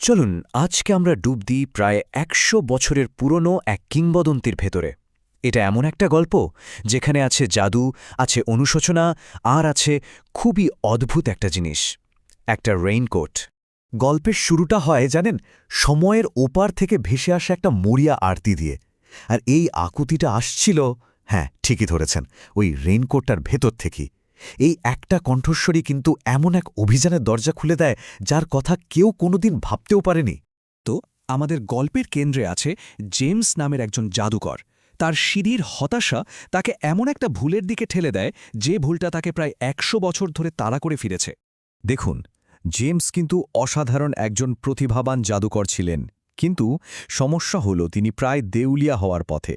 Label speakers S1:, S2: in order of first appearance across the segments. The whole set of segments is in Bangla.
S1: চলুন আজকে আমরা ডুব দিই প্রায় ১০০ বছরের পুরনো এক কিংবদন্তির ভেতরে। এটা এমন একটা গল্প যেখানে আছে জাদু, আছে অনুশোচনা, আর আছে খুবই অদ্ভুত একটা জিনিস, একটা রেইনকোট। গল্পের শুরুটা হয় জানেন, সময়ের ওপার থেকে ভেসে আসা একটা মরিয়া আরতি দিয়ে। আর এই আকুতিটা আসছিল, হ্যাঁ ঠিকই ধরেছেন, ওই রেইনকোটটার ভেতর থেকেই। এই একটা কণ্ঠস্বরই কিন্তু এমন এক অভিযানের দরজা খুলে দেয় যার কথা কেউ কোনোদিন ভাবতেও পারেনি।
S2: তো আমাদের গল্পের কেন্দ্রে আছে জেমস নামের একজন জাদুকর। তার সিঁড়ির হতাশা তাকে এমন একটা ভুলের দিকে ঠেলে দেয় যে ভুলটা তাকে প্রায় ১০০ বছর ধরে তাড়া করে ফিরেছে।
S3: দেখুন, জেমস কিন্তু অসাধারণ একজন প্রতিভাবান জাদুকর ছিলেন, কিন্তু সমস্যা হল তিনি প্রায় দেউলিয়া হওয়ার পথে।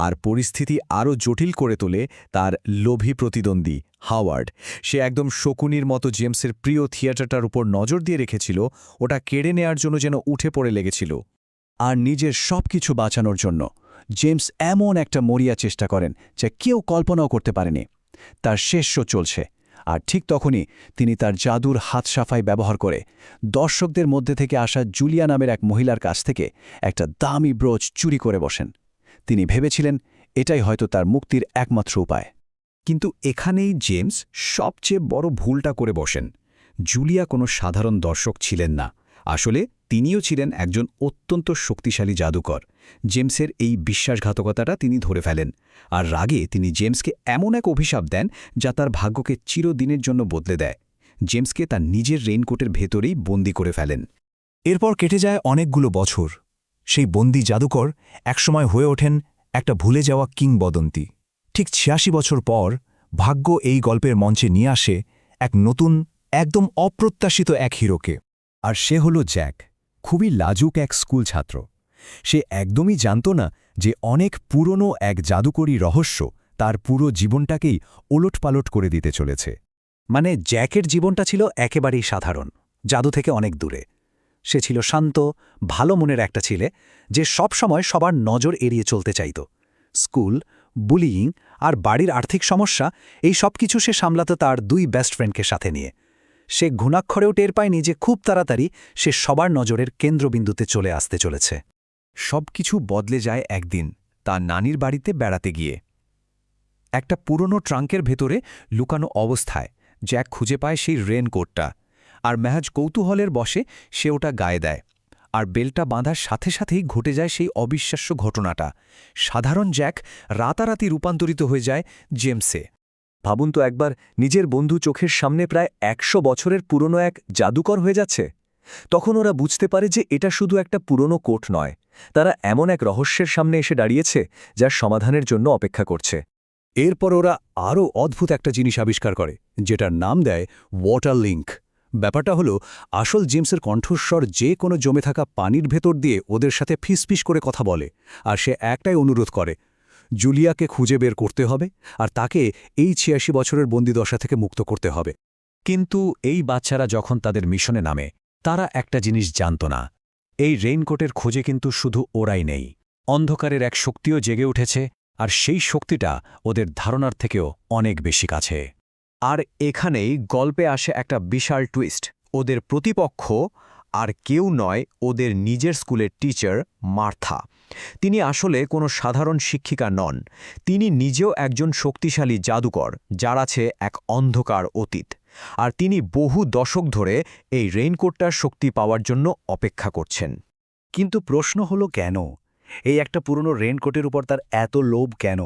S3: আর পরিস্থিতি আরও জটিল করে তোলে তার লোভী প্রতিদ্বন্দ্বী হাওয়ার্ড। সে একদম শকুনির মতো জেমসের প্রিয় থিয়েটারটার উপর নজর দিয়ে রেখেছিল, ওটা কেড়ে নেয়ার জন্য যেন উঠে পড়ে লেগেছিল।
S2: আর নিজের সব কিছু বাঁচানোর জন্য জেমস এমন একটা মরিয়া চেষ্টা করেন যা কেউ কল্পনাও করতে পারেনি। তার শেষ শো চলছে, আর ঠিক তখনই তিনি তার জাদুর হাত সাফাই ব্যবহার করে দর্শকদের মধ্যে থেকে আসা জুলিয়া নামের এক মহিলার কাছ থেকে একটা দামি ব্রোচ চুরি করে বসেন। তিনি ভেবেছিলেন এটাই হয়তো তার মুক্তির একমাত্র উপায়।
S3: কিন্তু এখানেই জেমস সবচেয়ে বড় ভুলটা করে বসেন। জুলিয়া কোনো সাধারণ দর্শক ছিলেন না, আসলে তিনিও ছিলেন একজন অত্যন্ত শক্তিশালী জাদুকর। জেমসের এই বিশ্বাসঘাতকতাটা তিনি ধরে ফেলেন, আর রাগে তিনি জেমসকে এমন এক অভিশাপ দেন যা তার ভাগ্যকে চিরদিনের জন্য বদলে দেয়। জেমসকে তার নিজের রেইনকোটের ভেতরেই বন্দি করে ফেলেন।
S4: এরপর কেটে যায় অনেকগুলো বছর। সেই বন্দি জাদুকর একসময় হয়ে ওঠেন একটা ভুলে যাওয়া কিংবদন্তি। ঠিক ৮৬ বছর পর ভাগ্য এই গল্পের মঞ্চে নিয়ে আসে এক নতুন, একদম অপ্রত্যাশিত এক হিরোকে।
S3: আর সে হল জ্যাক, খুবই লাজুক এক স্কুল ছাত্র। সে একদমই জানত না যে অনেক পুরনো এক জাদুকরী রহস্য তার পুরো জীবনটাকেই ওলটপালট করে দিতে চলেছে।
S1: মানে জ্যাকের জীবনটা ছিল একেবারেই সাধারণ, জাদু থেকে অনেক দূরে। সে ছিল শান্ত, ভালো মনের একটা ছেলে যে সবসময় সবার নজর এড়িয়ে চলতে চাইত। স্কুল, বুলিয়িং আর বাড়ির আর্থিক সমস্যা, এই সব কিছু সে সামলাত তার দুই বেস্ট ফ্রেন্ডকে সাথে নিয়ে। সে ঘুণাক্ষরেও টের পায়নি যে খুব তাড়াতাড়ি সে সবার নজরের কেন্দ্রবিন্দুতে চলে আসতে চলেছে।
S3: সব কিছু বদলে যায় একদিন তার নানির বাড়িতে বেড়াতে গিয়ে। একটা পুরনো ট্রাঙ্কের ভেতরে লুকানো অবস্থায় জ্যাক খুঁজে পায় সেই রেনকোটটা, আর মেহাজ কৌতূহলের বশে সে ওটা গায়ে দেয়। আর বেলটা বাঁধার সাথে সাথেই ঘটে যায় সেই অবিশ্বাস্য ঘটনাটা। সাধারণ জ্যাক রাতারাতি রূপান্তরিত হয়ে যায় জেমসে।
S4: ভাবুন তো একবার, নিজের বন্ধু চোখের সামনে প্রায় ১০০ বছরের পুরনো এক জাদুকর হয়ে যাচ্ছে। তখন ওরা বুঝতে পারে যে এটা শুধু একটা পুরনো কোট নয়, তারা এমন এক রহস্যের সামনে এসে দাঁড়িয়েছে যার সমাধানের জন্য অপেক্ষা করছে।
S2: এরপর ওরা আরও অদ্ভুত একটা জিনিস আবিষ্কার করে, যেটার নাম দেয় ওয়াটার লিঙ্ক। ব্যাপারটা হলো, আসল জেমসের কণ্ঠস্বর যে কোনো জমে থাকা পানির ভেতর দিয়ে ওদের সাথে ফিসফিস করে কথা বলে, আর সে একটাই অনুরোধ করে, জুলিয়াকে খুঁজে বের করতে হবে আর তাকে এই ৮৬ বছরের বন্দিদশা থেকে মুক্ত করতে হবে।
S3: কিন্তু এই বাচ্চারা যখন তাদের মিশনে নামে, তারা একটা জিনিস জানত না, এই রেইনকোটের খোঁজে কিন্তু শুধু ওরাই নেই। অন্ধকারের এক শক্তিও জেগে উঠেছে, আর সেই শক্তিটা ওদের ধারণার থেকেও অনেক বেশি কাছে। আর এখানেই গল্পে আসে একটা বিশাল টুইস্ট। ওদের প্রতিপক্ষ আর কেউ নয়, ওদের নিজের স্কুলের টিচার মার্থা। তিনি আসলে কোনো সাধারণ শিক্ষিকা নন, তিনি নিজেও একজন শক্তিশালী জাদুকর যার আছে এক অন্ধকার অতীত। আর তিনি বহু দশক ধরে এই রেইনকোটটার শক্তি পাওয়ার জন্য অপেক্ষা করছেন।
S1: কিন্তু প্রশ্ন হলো কেন? এই একটা পুরনো রেইনকোটের উপর তার এত লোভ কেন?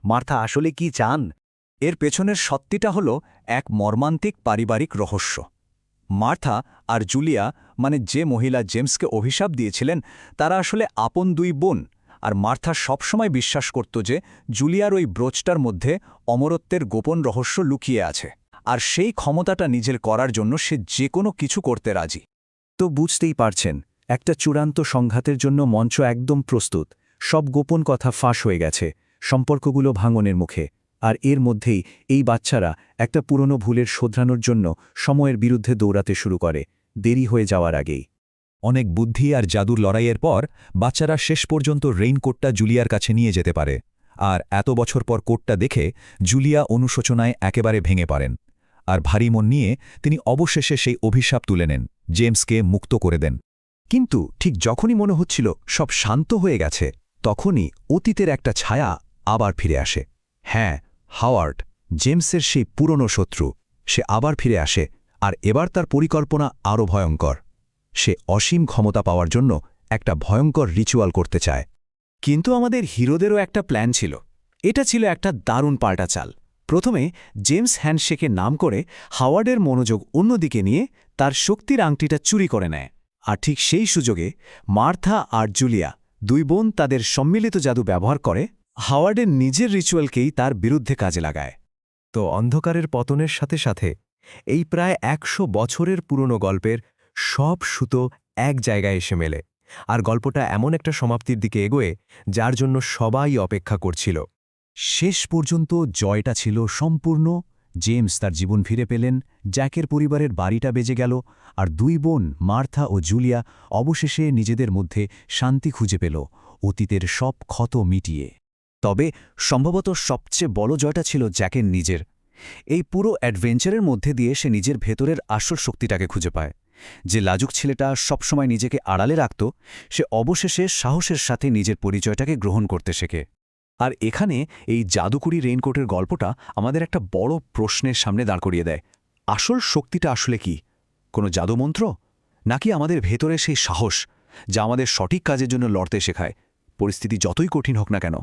S1: মার্থা আসলে কি চান?
S4: এর পেছনের সত্যিটা হল এক মর্মান্তিক পারিবারিক রহস্য। মার্থা আর জুলিয়া, মানে যে মহিলা জেমসকে অভিশাপ দিয়েছিলেন, তারা আসলে আপন দুই বোন। আর মার্থা সবসময় বিশ্বাস করত যে জুলিয়ার ওই ব্রোচটার মধ্যে অমরত্বের গোপন রহস্য লুকিয়ে আছে, আর সেই ক্ষমতাটা নিজের করার জন্য সে যে কোনো কিছু করতে রাজি।
S1: তো বুঝতেই পারছেন, একটা চূড়ান্ত সংঘাতের জন্য মঞ্চ একদম প্রস্তুত। সব গোপন কথা ফাঁস হয়ে গেছে, সম্পর্কগুলো ভাঙনের মুখে। আর এর মধ্যেই এই বাচ্চারা একটা পুরনো ভুলের শোধরানোর জন্য সময়ের বিরুদ্ধে দৌড়াতে শুরু করে, দেরি হয়ে যাওয়ার আগেই।
S4: অনেক বুদ্ধি আর জাদুর লড়াইয়ের পর বাচ্চারা শেষ পর্যন্ত রেইনকোটটা জুলিয়ার কাছে নিয়ে যেতে পারে। আর এত বছর পর কোটটা দেখে জুলিয়া অনুশোচনায় একেবারে ভেঙে পড়েন। আর ভারী মন নিয়ে তিনি অবশেষে সেই অভিশাপ তুলে নেন, জেমসকে মুক্ত করে দেন।
S2: কিন্তু ঠিক যখনই মনে হচ্ছিল সব শান্ত হয়ে গেছে তখনই অতীতের একটা ছায়া আবার ফিরে আসে। হ্যাঁ, হাওয়ার্ড, জেমসের সেই পুরনো শত্রু, সে আবার ফিরে আসে, আর এবার তার পরিকল্পনা আরও ভয়ঙ্কর। সে অসীম ক্ষমতা পাওয়ার জন্য একটা ভয়ঙ্কর রিচুয়াল করতে চায়।
S1: কিন্তু আমাদের হিরোদেরও একটা প্ল্যান ছিল। এটা ছিল একটা দারুণ পাল্টা চাল। প্রথমে জেমস হ্যান্ডশেকের নাম করে হাওয়ার্ডের মনোযোগ অন্যদিকে নিয়ে তার শক্তির আংটিটা চুরি করে নেয়। আর ঠিক সেই সুযোগে মার্থা আর জুলিয়া, দুই বোন, তাদের সম্মিলিত জাদু ব্যবহার করে হাওয়ার্ডের নিজের রিচুয়ালকেই তার বিরুদ্ধে কাজে লাগায়।
S5: তো অন্ধকারের পতনের সাথে সাথে এই প্রায় ১০০ বছরের পুরনো গল্পের সব সুতো এক জায়গায় এসে মেলে, আর গল্পটা এমন একটা সমাপ্তির দিকে এগোয় যার জন্য সবাই অপেক্ষা করছিল।
S2: শেষ পর্যন্ত জয়টা ছিল সম্পূর্ণ। জেমস তার জীবন ফিরে পেলেন, জ্যাকের পরিবারের বাড়িটা বেজে গেল, আর দুই বোন মার্থা ও জুলিয়া অবশেষে নিজেদের মধ্যে শান্তি খুঁজে পেল, অতীতের সব ক্ষত মিটিয়ে।
S1: তবে সম্ভবত সবচেয়ে বড় জয়টা ছিল জ্যাকের নিজের। এই পুরো অ্যাডভেঞ্চারের মধ্যে দিয়ে সে নিজের ভেতরের আসল শক্তিটাকে খুঁজে পায়। যে লাজুক ছেলেটা সবসময় নিজেকে আড়ালে রাখত, সে অবশেষে সাহসের সাথে নিজের পরিচয়টাকে গ্রহণ করতে শেখে।
S2: আর এখানে এই জাদুকরি রেইনকোটের গল্পটা আমাদের একটা বড় প্রশ্নের সামনে দাঁড় করিয়ে দেয়। আসল শক্তিটা আসলে কি? কোনো জাদুমন্ত্র, নাকি আমাদের ভেতরে সেই সাহস যা আমাদের সঠিক কাজের জন্য লড়তে শেখায়, পরিস্থিতি যতই কঠিন হোক না কেন?